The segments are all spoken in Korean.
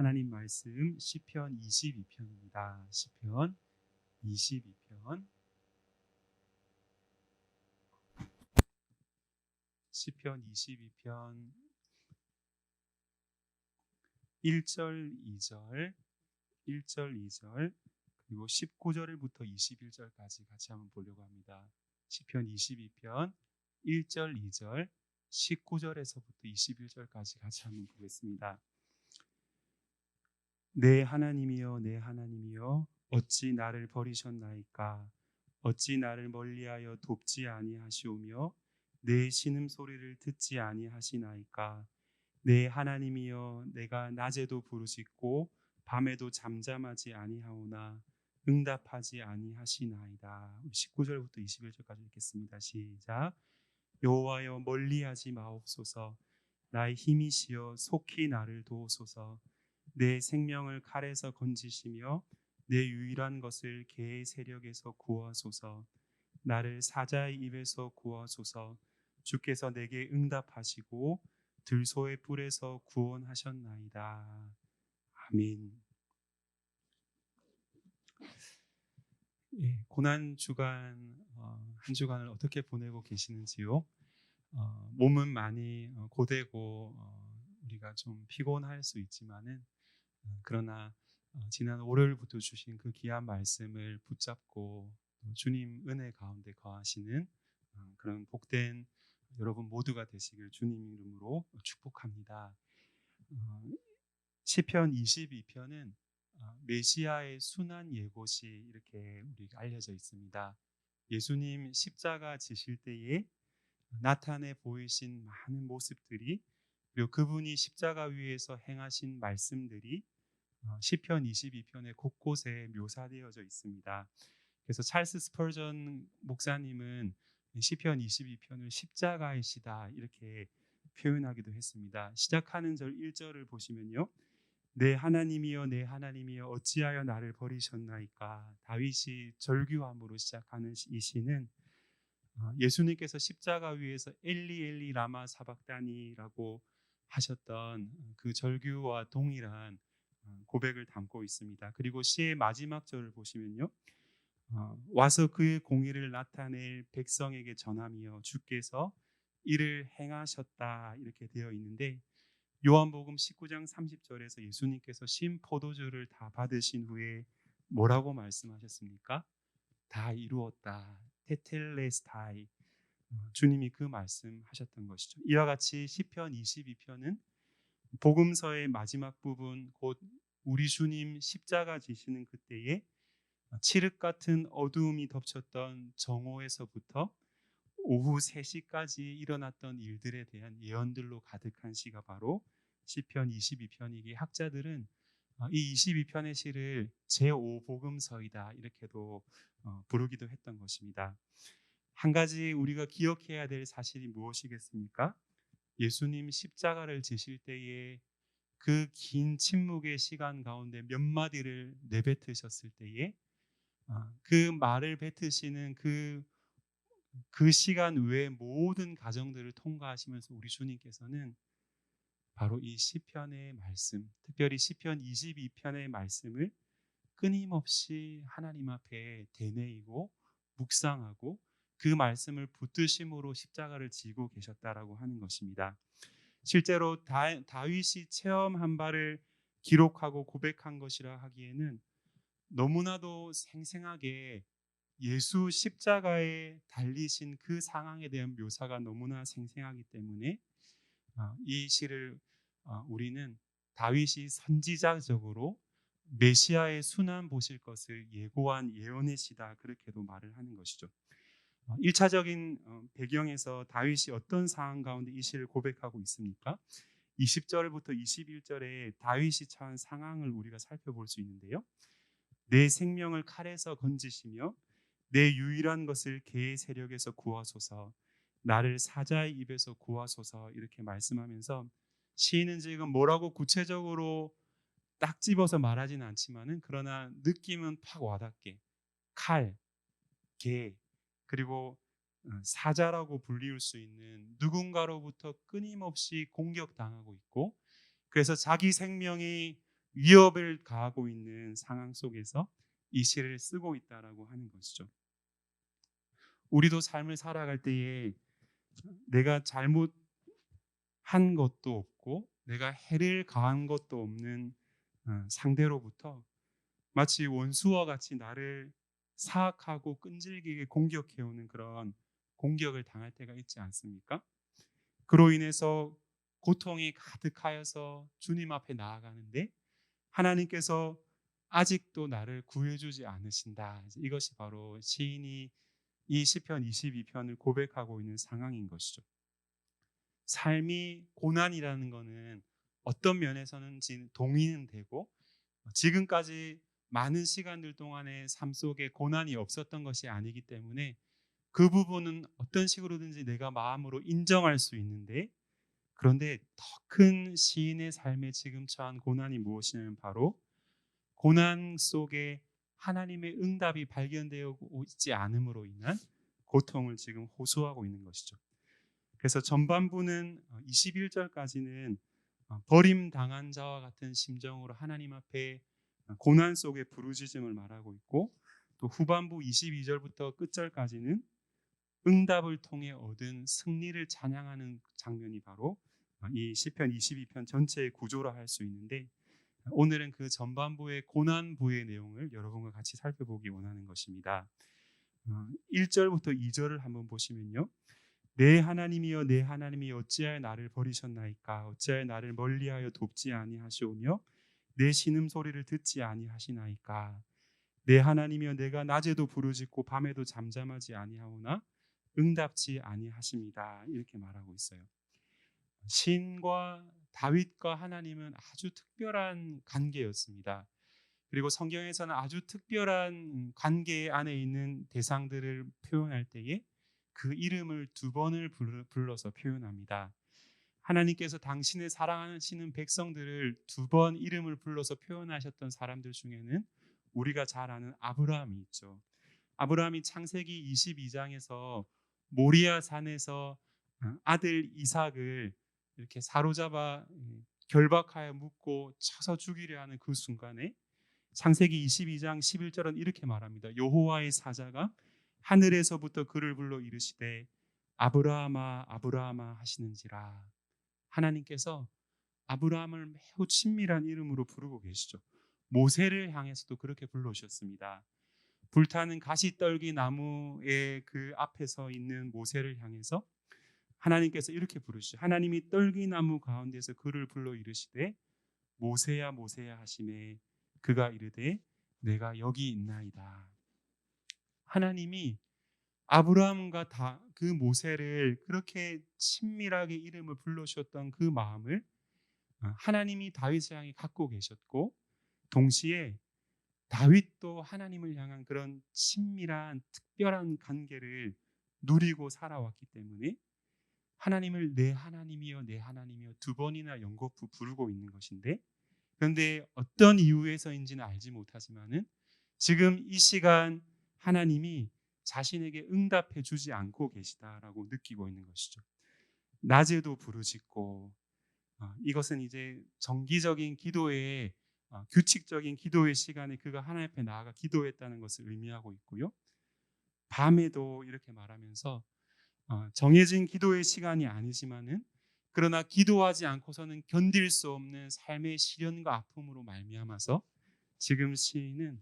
하나님 말씀 시편 22편입니다. 시편 22편. 시편 22편 1절, 2절, 1절, 2절 그리고 19절부터 21절까지 같이 한번 보려고 합니다. 시편 22편 1절, 2절, 19절에서부터 21절까지 같이 한번 보겠습니다. 내 하나님이여, 내 하나님이여, 어찌 나를 버리셨나이까? 어찌 나를 멀리하여 돕지 아니하시오며 내 신음소리를 듣지 아니하시나이까? 내 하나님이여, 내가 낮에도 부르짖고 밤에도 잠잠하지 아니하오나 응답하지 아니하시나이다. 19절부터 21절까지 읽겠습니다. 시작. 여호와여, 멀리하지 마옵소서. 나의 힘이시여, 속히 나를 도우소서. 내 생명을 칼에서 건지시며 내 유일한 것을 개의 세력에서 구하소서. 나를 사자의 입에서 구하소서. 주께서 내게 응답하시고 들소의 뿔에서 구원하셨나이다. 아멘. 고난 주간, 한 주간을 어떻게 보내고 계시는지요? 몸은 많이 고되고 우리가 좀 피곤할 수 있지만은 그러나 지난 월요일부터 주신 그 귀한 말씀을 붙잡고 주님 은혜 가운데 거하시는 그런 복된 여러분 모두가 되시길 주님 이름으로 축복합니다. 시편 22편은 메시아의 순환 예고시 이렇게 우리가 알려져 있습니다. 예수님 십자가 지실 때에 나타내 보이신 많은 모습들이, 그리고 그분이 십자가 위에서 행하신 말씀들이 시편 22편의 곳곳에 묘사되어져 있습니다. 그래서 찰스 스펄전 목사님은 시편 22편을 십자가의 시다 이렇게 표현하기도 했습니다. 시작하는 절 1절을 보시면요, 내 하나님이여, 내 하나님이여, 어찌하여 나를 버리셨나이까? 다윗이 절규함으로 시작하는 이 시는 예수님께서 십자가 위에서 엘리 엘리 라마 사박다니라고 하셨던 그 절규와 동일한 고백을 담고 있습니다. 그리고 시의 마지막 절을 보시면요, 와서 그의 공의를 나타낼 백성에게 전하며 주께서 이를 행하셨다 이렇게 되어 있는데, 요한복음 19장 30절에서 예수님께서 신 포도주를 다 받으신 후에 뭐라고 말씀하셨습니까? 다 이루었다. 테텔레스타이. 주님이 그 말씀하셨던 것이죠. 이와 같이 시편 22편은 복음서의 마지막 부분, 곧 우리 주님 십자가 지시는 그때에 칠흑 같은 어두움이 덮쳤던 정오에서부터 오후 3시까지 일어났던 일들에 대한 예언들로 가득한 시가 바로 시편 22편이기에 학자들은 이 22편의 시를 제5복음서이다 이렇게도 부르기도 했던 것입니다. 한 가지 우리가 기억해야 될 사실이 무엇이겠습니까? 예수님 십자가를 지실 때에 그 긴 침묵의 시간 가운데 몇 마디를 내뱉으셨을 때에 그 말을 뱉으시는 그 시간 외의 모든 과정들을 통과하시면서 우리 주님께서는 바로 이 시편의 말씀, 특별히 시편 22편의 말씀을 끊임없이 하나님 앞에 되뇌이고 묵상하고 그 말씀을 붙드심으로 십자가를 지고 계셨다라고 하는 것입니다. 실제로 다윗이 체험한 바를 기록하고 고백한 것이라 하기에는 너무나도 생생하게 예수 십자가에 달리신 그 상황에 대한 묘사가 너무나 생생하기 때문에 이 시를 우리는 다윗이 선지자적으로 메시아의 순환 보실 것을 예고한 예언의 시다 그렇게도 말을 하는 것이죠. 1차적인 배경에서 다윗이 어떤 상황 가운데 이 시를 고백하고 있습니까? 20절부터 21절에 다윗이 처한 상황을 우리가 살펴볼 수 있는데요, 내 생명을 칼에서 건지시며 내 유일한 것을 개의 세력에서 구하소서. 나를 사자의 입에서 구하소서 이렇게 말씀하면서 시인은 지금 뭐라고 구체적으로 딱 집어서 말하지는 않지만은 그러나 느낌은 팍 와닿게 칼, 개, 그리고 사자라고 불리울 수 있는 누군가로부터 끊임없이 공격당하고 있고, 그래서 자기 생명이 위협을 가하고 있는 상황 속에서 이 시를 쓰고 있다라고 하는 것이죠. 우리도 삶을 살아갈 때에 내가 잘못한 것도 없고 내가 해를 가한 것도 없는 상대로부터 마치 원수와 같이 나를 사악하고 끈질기게 공격해오는 그런 공격을 당할 때가 있지 않습니까? 그로 인해서 고통이 가득하여서 주님 앞에 나아가는데 하나님께서 아직도 나를 구해주지 않으신다. 이것이 바로 시인이 이 시편 22편을 고백하고 있는 상황인 것이죠. 삶이 고난이라는 것은 어떤 면에서는 동의는 되고 지금까지 많은 시간들 동안의 삶 속에 고난이 없었던 것이 아니기 때문에 그 부분은 어떤 식으로든지 내가 마음으로 인정할 수 있는데, 그런데 더 큰 시인의 삶에 지금 처한 고난이 무엇이냐면 바로 고난 속에 하나님의 응답이 발견되고 있지 않음으로 인한 고통을 지금 호소하고 있는 것이죠. 그래서 전반부는 21절까지는 버림당한 자와 같은 심정으로 하나님 앞에 고난 속의 부르짖음을 말하고 있고, 또 후반부 22절부터 끝절까지는 응답을 통해 얻은 승리를 찬양하는 장면이 바로 이 시편 22편 전체의 구조라 할 수 있는데, 오늘은 그 전반부의 고난부의 내용을 여러분과 같이 살펴보기 원하는 것입니다. 1절부터 2절을 한번 보시면요, 내 하나님이여 내 하나님이 어찌하여 나를 버리셨나이까? 어찌하여 나를 멀리하여 돕지 아니하시오며 내 신음소리를 듣지 아니하시나이까? 내 하나님이여 내가 낮에도 부르짖고 밤에도 잠잠하지 아니하오나 응답지 아니하십니다. 이렇게 말하고 있어요. 시인과 다윗과 하나님은 아주 특별한 관계였습니다. 그리고 성경에서는 아주 특별한 관계 안에 있는 대상들을 표현할 때에 그 이름을 두 번을 불러서 표현합니다. 하나님께서 당신의 사랑하시는 백성들을 두 번 이름을 불러서 표현하셨던 사람들 중에는 우리가 잘 아는 아브라함이 있죠. 아브라함이 창세기 22장에서 모리아 산에서 아들 이삭을 이렇게 사로잡아 결박하여 묶고 쳐서 죽이려 하는 그 순간에 창세기 22장 11절은 이렇게 말합니다. 여호와의 사자가 하늘에서부터 그를 불러 이르시되 아브라함아 아브라함아 하시는지라. 하나님께서 아브라함을 매우 친밀한 이름으로 부르고 계시죠. 모세를 향해서도 그렇게 불러주셨습니다. 불타는 가시떨기 나무의 그 앞에 서 있는 모세를 향해서 하나님께서 이렇게 부르시죠. 하나님이 떨기나무 가운데서 그를 불러 이르시되 모세야 모세야 하시매 그가 이르되 내가 여기 있나이다. 하나님이 아브라함과 그 모세를 그렇게 친밀하게 이름을 불러주셨던 그 마음을 하나님이 다윗을 향해 갖고 계셨고, 동시에 다윗도 하나님을 향한 그런 친밀한 특별한 관계를 누리고 살아왔기 때문에 하나님을 내 하나님이여 내 하나님이여 두 번이나 연거푸 부르고 있는 것인데, 그런데 어떤 이유에서인지는 알지 못하지만은 지금 이 시간 하나님이 자신에게 응답해 주지 않고 계시다라고 느끼고 있는 것이죠. 낮에도 부르짖고, 이것은 이제 정기적인 기도의 규칙적인 기도의 시간에 그가 하나님 앞에 나아가 기도했다는 것을 의미하고 있고요. 밤에도 이렇게 말하면서 정해진 기도의 시간이 아니지만은 그러나 기도하지 않고서는 견딜 수 없는 삶의 시련과 아픔으로 말미암아서 지금 시인은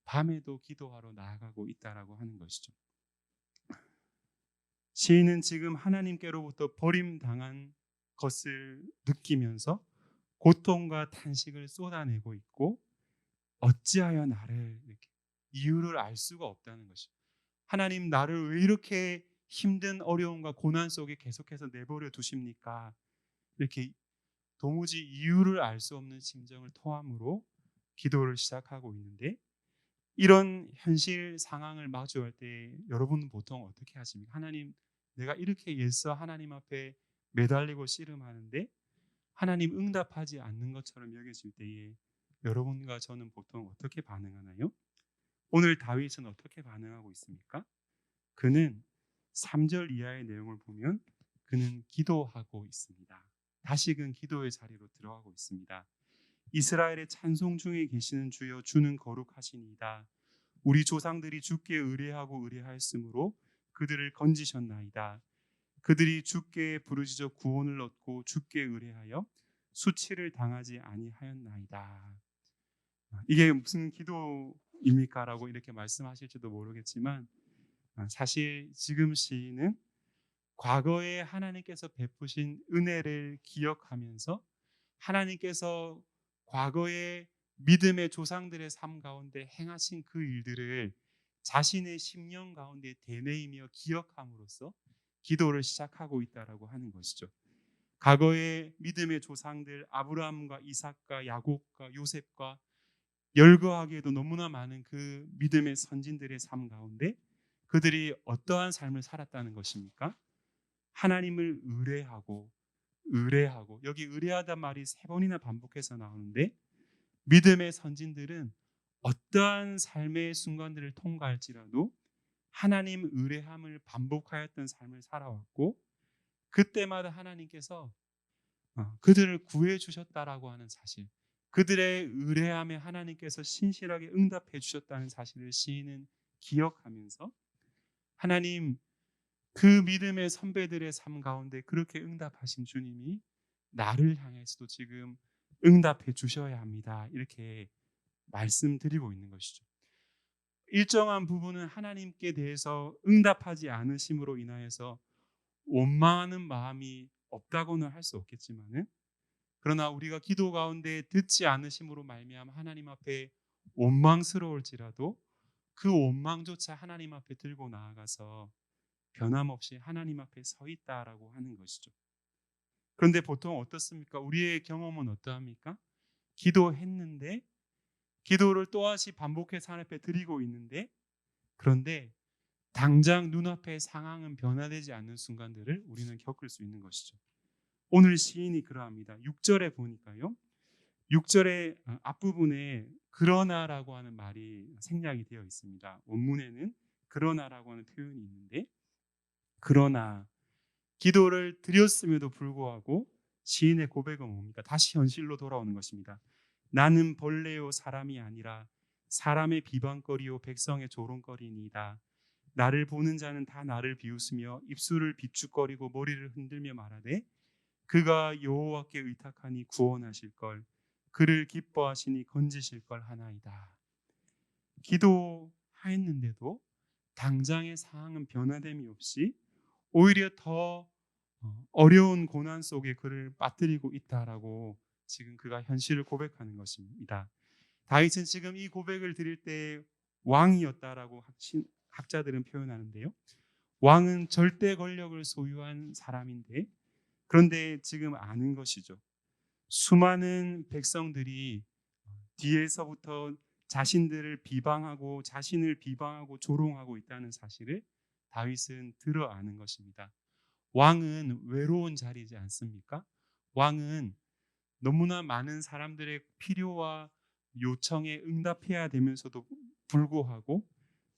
밤에도 기도하러 나아가고 있다라고 하는 것이죠. 시인은 지금 하나님께로부터 버림당한 것을 느끼면서 고통과 탄식을 쏟아내고 있고, 어찌하여 나를 이렇게 이유를 알 수가 없다는 것이죠. 하나님 나를 왜 이렇게 힘든 어려움과 고난 속에 계속해서 내버려 두십니까? 이렇게 도무지 이유를 알 수 없는 심정을 토함으로 기도를 시작하고 있는데, 이런 현실 상황을 마주할 때 여러분은 보통 어떻게 하십니까? 하나님, 내가 이렇게 애써 하나님 앞에 매달리고 씨름하는데 하나님 응답하지 않는 것처럼 여겨질 때에 여러분과 저는 보통 어떻게 반응하나요? 오늘 다윗은 어떻게 반응하고 있습니까? 그는 3절 이하의 내용을 보면 그는 기도하고 있습니다. 다시금 기도의 자리로 들어가고 있습니다. 이스라엘의 찬송 중에 계시는 주여 주는 거룩하시니이다. 우리 조상들이 주께 의뢰하고 의뢰하였으므로 그들을 건지셨나이다. 그들이 주께 부르짖어 구원을 얻고 주께 의뢰하여 수치를 당하지 아니하였나이다. 이게 무슨 기도입니까? 라고 이렇게 말씀하실지도 모르겠지만 사실 지금 시인은 과거에 하나님께서 베푸신 은혜를 기억하면서 하나님께서 과거에 믿음의 조상들의 삶 가운데 행하신 그 일들을 자신의 심령 가운데 되뇌이며 기억함으로써 기도를 시작하고 있다라고 하는 것이죠. 과거의 믿음의 조상들 아브라함과 이삭과 야곱과 요셉과 열거하기에도 너무나 많은 그 믿음의 선진들의 삶 가운데 그들이 어떠한 삶을 살았다는 것입니까? 하나님을 의뢰하고 여기 의뢰하다 말이 3번이나 반복해서 나오는데 믿음의 선진들은 어떠한 삶의 순간들을 통과할지라도 하나님 의뢰함을 반복하였던 삶을 살아왔고 그때마다 하나님께서 그들을 구해 주셨다라고 하는 사실, 그들의 의뢰함에 하나님께서 신실하게 응답해 주셨다는 사실을 시인은 기억하면서 하나님 그 믿음의 선배들의 삶 가운데 그렇게 응답하신 주님이 나를 향해서도 지금 응답해 주셔야 합니다. 이렇게 말씀드리고 있는 것이죠. 일정한 부분은 하나님께 대해서 응답하지 않으심으로 인하여서 원망하는 마음이 없다고는 할 수 없겠지만은 그러나 우리가 기도 가운데 듣지 않으심으로 말미암아 하나님 앞에 원망스러울지라도 그 원망조차 하나님 앞에 들고 나아가서 변함없이 하나님 앞에 서 있다라고 하는 것이죠. 그런데 보통 어떻습니까? 우리의 경험은 어떠합니까? 기도했는데 기도를 또다시 반복해서 하나님 앞에 드리고 있는데 그런데 당장 눈앞의 상황은 변화되지 않는 순간들을 우리는 겪을 수 있는 것이죠. 오늘 시인이 그러합니다. 6절에 보니까요. 6절의 앞부분에 그러나라고 하는 말이 생략이 되어 있습니다. 원문에는 그러나라고 하는 표현이 있는데 그러나 기도를 드렸음에도 불구하고 시인의 고백은 뭡니까? 다시 현실로 돌아오는 것입니다. 나는 벌레요 사람이 아니라 사람의 비방거리요 백성의 조롱거리니이다. 나를 보는 자는 다 나를 비웃으며 입술을 비축거리고 머리를 흔들며 말하되 그가 여호와께 의탁하니 구원하실 걸 그를 기뻐하시니 건지실 걸 하나이다. 기도하였는데도 당장의 상황은 변화됨이 없이 오히려 더 어려운 고난 속에 그를 빠뜨리고 있다라고 지금 그가 현실을 고백하는 것입니다. 다윗은 지금 이 고백을 드릴 때 왕이었다라고 학자들은 표현하는데요. 왕은 절대 권력을 소유한 사람인데 그런데 지금 아는 것이죠. 수많은 백성들이 뒤에서부터 자신들을 비방하고 자신을 비방하고 조롱하고 있다는 사실을 다윗은 들어 아는 것입니다. 왕은 외로운 자리지 않습니까? 왕은 너무나 많은 사람들의 필요와 요청에 응답해야 되면서도 불구하고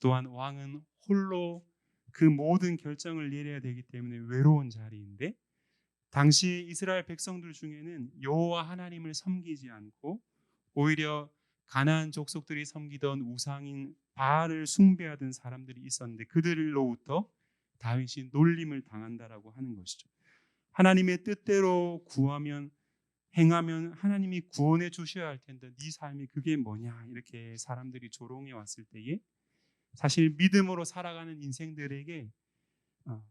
또한 왕은 홀로 그 모든 결정을 내려야 되기 때문에 외로운 자리인데 당시 이스라엘 백성들 중에는 여호와 하나님을 섬기지 않고 오히려 가나안 족속들이 섬기던 우상인 바알을 숭배하던 사람들이 있었는데 그들로부터 다윗이 놀림을 당한다라고 하는 것이죠. 하나님의 뜻대로 구하면 행하면 하나님이 구원해 주셔야 할 텐데 네 삶이 그게 뭐냐 이렇게 사람들이 조롱해 왔을 때에 사실 믿음으로 살아가는 인생들에게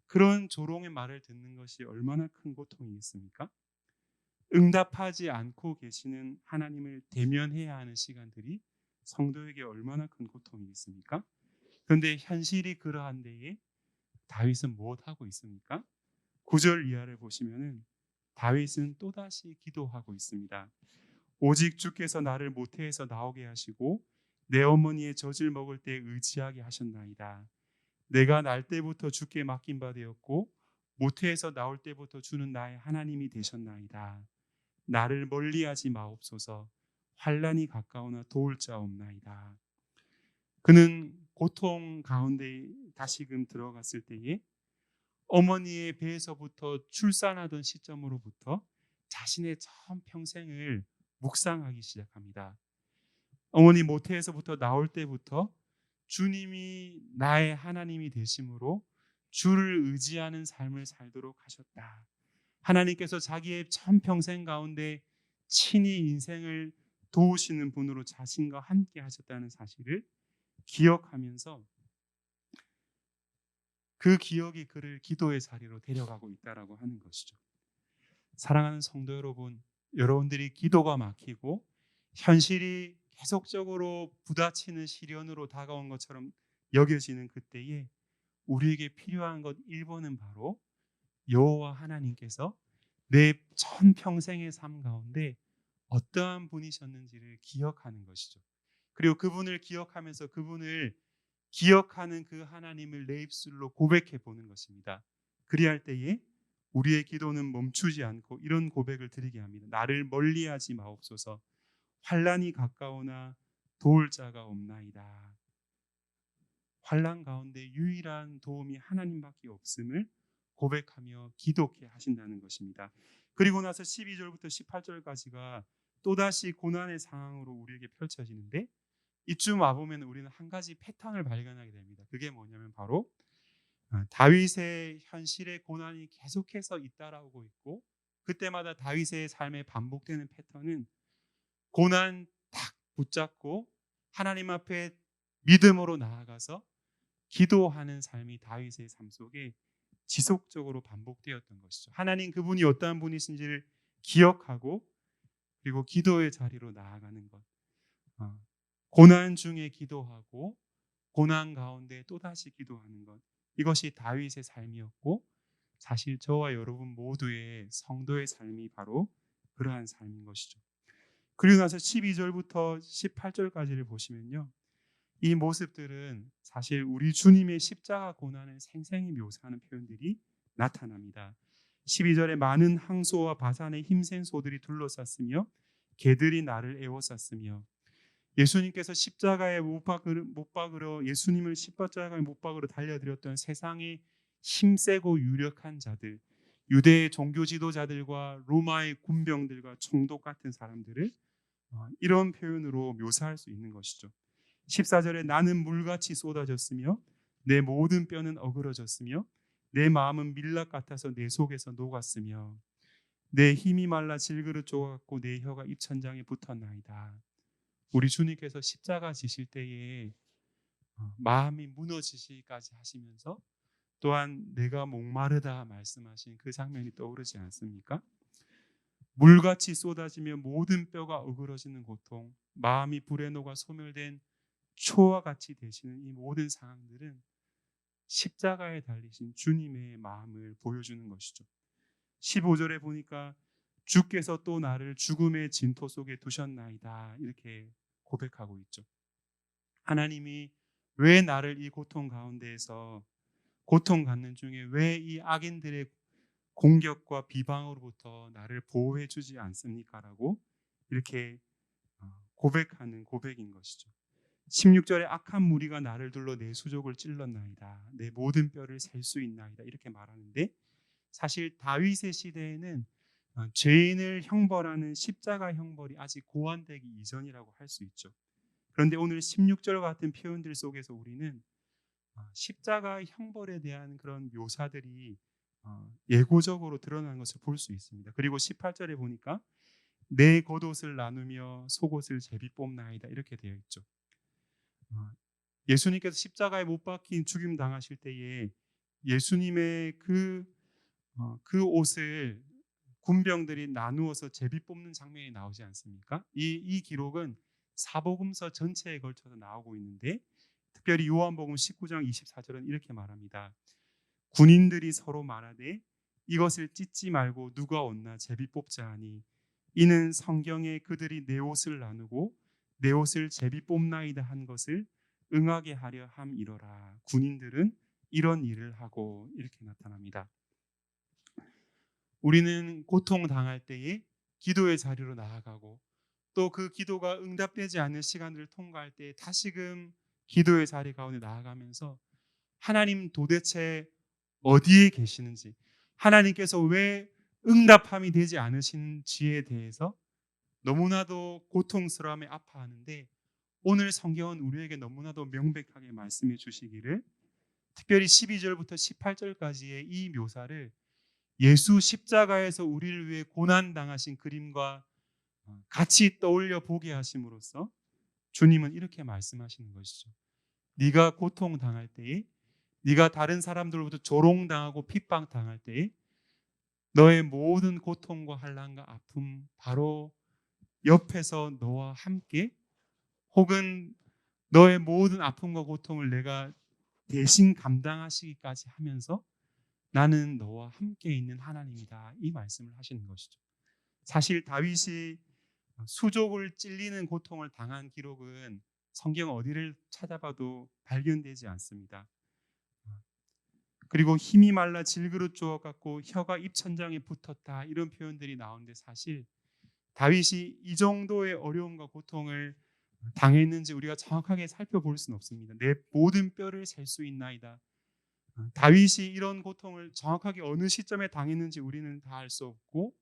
그런 조롱의 말을 듣는 것이 얼마나 큰 고통이겠습니까? 응답하지 않고 계시는 하나님을 대면해야 하는 시간들이 성도에게 얼마나 큰 고통이겠습니까? 그런데 현실이 그러한 데에 다윗은 무엇하고 있습니까? 9절 이하를 보시면은 다윗은 또다시 기도하고 있습니다. 오직 주께서 나를 모태에서 나오게 하시고 내 어머니의 젖을 먹을 때 의지하게 하셨나이다. 내가 날 때부터 주께 맡긴 바 되었고 모태에서 나올 때부터 주는 나의 하나님이 되셨나이다. 나를 멀리하지 마옵소서. 환난이 가까우나 도울 자 없나이다. 그는 고통 가운데 다시금 들어갔을 때에 어머니의 배에서부터 출산하던 시점으로부터 자신의 전 평생을 묵상하기 시작합니다. 어머니 모태에서부터 나올 때부터 주님이 나의 하나님이 되심으로 주를 의지하는 삶을 살도록 하셨다. 하나님께서 자기의 전 평생 가운데 친히 인생을 도우시는 분으로 자신과 함께 하셨다는 사실을 기억하면서 그 기억이 그를 기도의 자리로 데려가고 있다라고 하는 것이죠. 사랑하는 성도 여러분, 여러분들이 기도가 막히고 현실이 계속적으로 부딪히는 시련으로 다가온 것처럼 여겨지는 그때에 우리에게 필요한 것 1번은 바로 여호와 하나님께서 내 전평생의 삶 가운데 어떠한 분이셨는지를 기억하는 것이죠. 그리고 그분을 기억하면서 그분을 기억하는 그 하나님을 내 입술로 고백해 보는 것입니다. 그리할 때에 우리의 기도는 멈추지 않고 이런 고백을 드리게 합니다. 나를 멀리하지 마옵소서. 환난이 가까우나 도울 자가 없나이다. 환난 가운데 유일한 도움이 하나님밖에 없음을 고백하며 기도케 하신다는 것입니다. 그리고 나서 12절부터 18절까지가 또다시 고난의 상황으로 우리에게 펼쳐지는데 이쯤 와보면 우리는 한 가지 패턴을 발견하게 됩니다. 그게 뭐냐면 바로 다윗의 현실의 고난이 계속해서 잇따라오고 있고 그때마다 다윗의 삶에 반복되는 패턴은 고난 딱 붙잡고 하나님 앞에 믿음으로 나아가서 기도하는 삶이 다윗의 삶 속에 지속적으로 반복되었던 것이죠. 하나님 그분이 어떠한 분이신지를 기억하고 그리고 기도의 자리로 나아가는 것. 고난 중에 기도하고 고난 가운데 또다시 기도하는 것. 이것이 다윗의 삶이었고 사실 저와 여러분 모두의 성도의 삶이 바로 그러한 삶인 것이죠. 그리고 나서 12절부터 18절까지를 보시면요. 이 모습들은 사실 우리 주님의 십자가 고난을 생생히 묘사하는 표현들이 나타납니다. 12절에 많은 항소와 바산의 힘센 소들이 둘러쌌으며 개들이 나를 에워쌌으며 예수님께서 십자가에 못 박으러 예수님을 십자가에 못 박으러 달려드렸던 세상의 힘세고 유력한 자들, 유대의 종교 지도자들과 로마의 군병들과 총독 같은 사람들을 이런 표현으로 묘사할 수 있는 것이죠. 14절에 나는 물같이 쏟아졌으며 내 모든 뼈는 어그러졌으며 내 마음은 밀랍 같아서 내 속에서 녹았으며 내 힘이 말라 질그릇 조각같고 내 혀가 입천장에 붙었나이다. 우리 주님께서 십자가 지실 때에 마음이 무너지시기까지 하시면서 또한 내가 목마르다 말씀하신 그 장면이 떠오르지 않습니까? 물같이 쏟아지며 모든 뼈가 어그러지는 고통, 마음이 불에 녹아 소멸된 초와 같이 되시는 이 모든 상황들은 십자가에 달리신 주님의 마음을 보여주는 것이죠. 15절에 보니까 주께서 또 나를 죽음의 진토 속에 두셨나이다 이렇게 고백하고 있죠. 하나님이 왜 나를 이 고통 가운데에서 고통 갖는 중에 왜 이 악인들의 공격과 비방으로부터 나를 보호해 주지 않습니까? 라고 이렇게 고백하는 고백인 것이죠. 16절에 악한 무리가 나를 둘러 내 수족을 찔렀나이다. 내 모든 뼈를 셀 수 있나이다. 이렇게 말하는데 사실 다윗의 시대에는 죄인을 형벌하는 십자가 형벌이 아직 고안되기 이전이라고 할 수 있죠. 그런데 오늘 16절 같은 표현들 속에서 우리는 십자가 형벌에 대한 그런 묘사들이 예고적으로 드러난 것을 볼 수 있습니다. 그리고 18절에 보니까 내 겉옷을 나누며 속옷을 제비 뽑나이다 이렇게 되어 있죠. 예수님께서 십자가에 못 박힌 죽임 당하실 때에 예수님의 그 옷을 군병들이 나누어서 제비 뽑는 장면이 나오지 않습니까? 이 기록은 사복음서 전체에 걸쳐서 나오고 있는데 특별히 요한복음 19장 24절은 이렇게 말합니다. 군인들이 서로 말하되 이것을 찢지 말고 누가 얻나 제비 뽑자 하니 이는 성경에 그들이 내 옷을 나누고 내 옷을 제비 뽑나이다 한 것을 응하게 하려 함이로라. 군인들은 이런 일을 하고 이렇게 나타납니다. 우리는 고통당할 때에 기도의 자리로 나아가고 또 그 기도가 응답되지 않는 시간들을 통과할 때 다시금 기도의 자리 가운데 나아가면서 하나님 도대체 어디에 계시는지 하나님께서 왜 응답함이 되지 않으시는지에 대해서 너무나도 고통스러움에 아파하는데 오늘 성경은 우리에게 너무나도 명백하게 말씀해 주시기를, 특별히 12절부터 18절까지의 이 묘사를 예수 십자가에서 우리를 위해 고난 당하신 그림과 같이 떠올려 보게 하심으로써 주님은 이렇게 말씀하시는 것이죠. 네가 고통 당할 때에, 네가 다른 사람들로부터 조롱당하고 핍박당할 때에 너의 모든 고통과 환난과 아픔, 바로 옆에서 너와 함께, 혹은 너의 모든 아픔과 고통을 내가 대신 감당하시기까지 하면서 나는 너와 함께 있는 하나님이다, 이 말씀을 하시는 것이죠. 사실 다윗이 수족을 찔리는 고통을 당한 기록은 성경 어디를 찾아봐도 발견되지 않습니다. 그리고 힘이 말라 질그릇 주워 갖고 혀가 입천장에 붙었다, 이런 표현들이 나오는데 사실 다윗이 이 정도의 어려움과 고통을 당했는지 우리가 정확하게 살펴볼 수는 없습니다. 내 모든 뼈를 셀 수 있나이다. 다윗이 이런 고통을 정확하게 어느 시점에 당했는지 우리는 다 알 수 없고,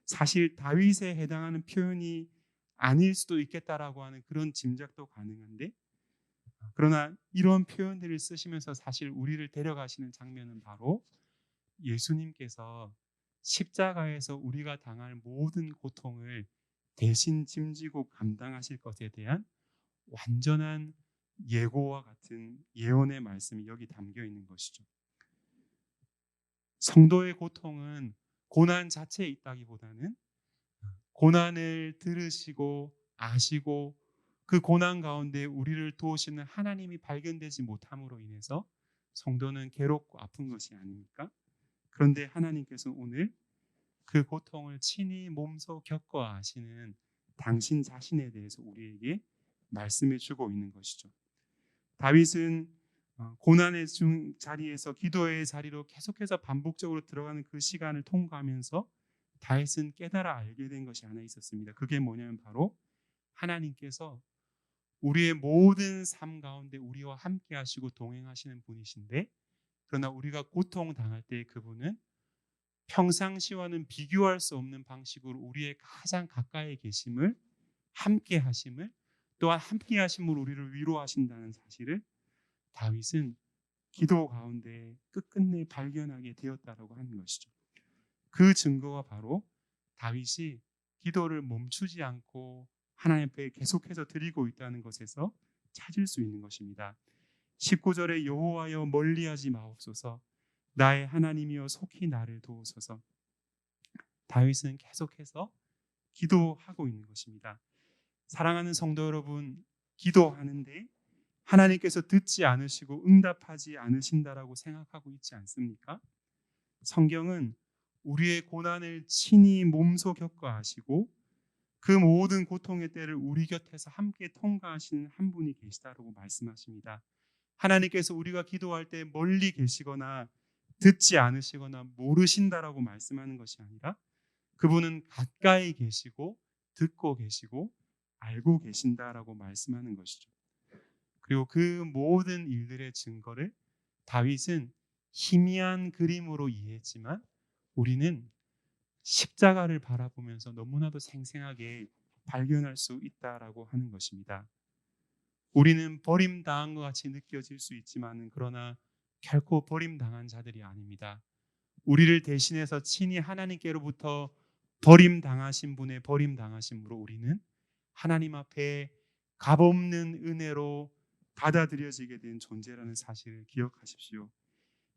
사실 다윗에 해당하는 표현이 아닐 수도 있겠다라고 하는 그런 짐작도 가능한데, 그러나 이런 표현들을 쓰시면서 사실 우리를 데려가시는 장면은 바로 예수님께서 십자가에서 우리가 당할 모든 고통을 대신 짐지고 감당하실 것에 대한 완전한 예고와 같은 예언의 말씀이 여기 담겨 있는 것이죠. 성도의 고통은 고난 자체에 있다기보다는 고난을 들으시고 아시고 그 고난 가운데 우리를 도우시는 하나님이 발견되지 못함으로 인해서 성도는 괴롭고 아픈 것이 아닙니까? 그런데 하나님께서 오늘 그 고통을 친히 몸소 겪어 아시는 당신 자신에 대해서 우리에게 말씀해 주고 있는 것이죠. 다윗은 고난의 자리에서 기도의 자리로 계속해서 반복적으로 들어가는 그 시간을 통과하면서 다윗은 깨달아 알게 된 것이 하나 있었습니다. 그게 뭐냐면 바로 하나님께서 우리의 모든 삶 가운데 우리와 함께 하시고 동행하시는 분이신데, 그러나 우리가 고통 당할 때 그분은 평상시와는 비교할 수 없는 방식으로 우리의 가장 가까이 계심을, 함께 하심을, 또한 함께 하심으로 우리를 위로하신다는 사실을 다윗은 기도 가운데 끝끝내 발견하게 되었다라고 하는 것이죠. 그 증거가 바로 다윗이 기도를 멈추지 않고 하나님 앞에 계속해서 드리고 있다는 것에서 찾을 수 있는 것입니다. 19절에 여호와여 멀리하지 마옵소서, 나의 하나님이여 속히 나를 도우소서. 다윗은 계속해서 기도하고 있는 것입니다. 사랑하는 성도 여러분, 기도하는데 하나님께서 듣지 않으시고 응답하지 않으신다라고 생각하고 있지 않습니까? 성경은 우리의 고난을 친히 몸소 겪어 하시고 그 모든 고통의 때를 우리 곁에서 함께 통과하시는 한 분이 계시다라고 말씀하십니다. 하나님께서 우리가 기도할 때 멀리 계시거나 듣지 않으시거나 모르신다라고 말씀하는 것이 아니라 그분은 가까이 계시고 듣고 계시고 알고 계신다라고 말씀하는 것이죠. 그리고 그 모든 일들의 증거를 다윗은 희미한 그림으로 이해했지만 우리는 십자가를 바라보면서 너무나도 생생하게 발견할 수 있다라고 하는 것입니다. 우리는 버림당한 것 같이 느껴질 수 있지만 그러나 결코 버림당한 자들이 아닙니다. 우리를 대신해서 친히 하나님께로부터 버림당하신 분의 버림당하심으로 우리는 하나님 앞에 값없는 은혜로 받아들여지게 된 존재라는 사실을 기억하십시오.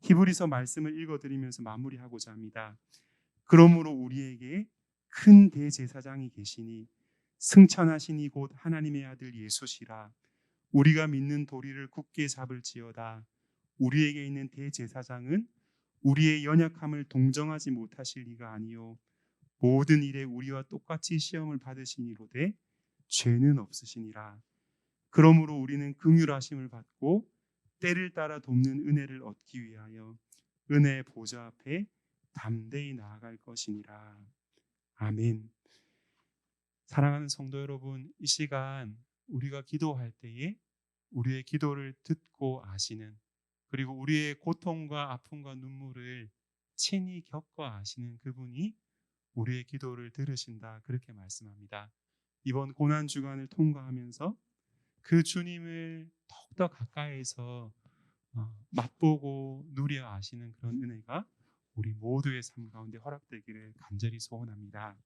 히브리서 말씀을 읽어드리면서 마무리하고자 합니다. 그러므로 우리에게 큰 대제사장이 계시니 승천하시니 곧 하나님의 아들 예수시라. 우리가 믿는 도리를 굳게 잡을지어다. 우리에게 있는 대제사장은 우리의 연약함을 동정하지 못하실 리가 아니요 모든 일에 우리와 똑같이 시험을 받으시니로되 죄는 없으시니라. 그러므로 우리는 긍휼하심을 받고 때를 따라 돕는 은혜를 얻기 위하여 은혜의 보좌 앞에 담대히 나아갈 것이니라. 아멘. 사랑하는 성도 여러분, 이 시간 우리가 기도할 때에 우리의 기도를 듣고 아시는, 그리고 우리의 고통과 아픔과 눈물을 친히 겪어 아시는 그분이 우리의 기도를 들으신다 그렇게 말씀합니다. 이번 고난 주간을 통과하면서 그 주님을 더욱더 가까이서 맛보고 누려 아시는 그런 은혜가 우리 모두의 삶 가운데 허락되기를 간절히 소원합니다.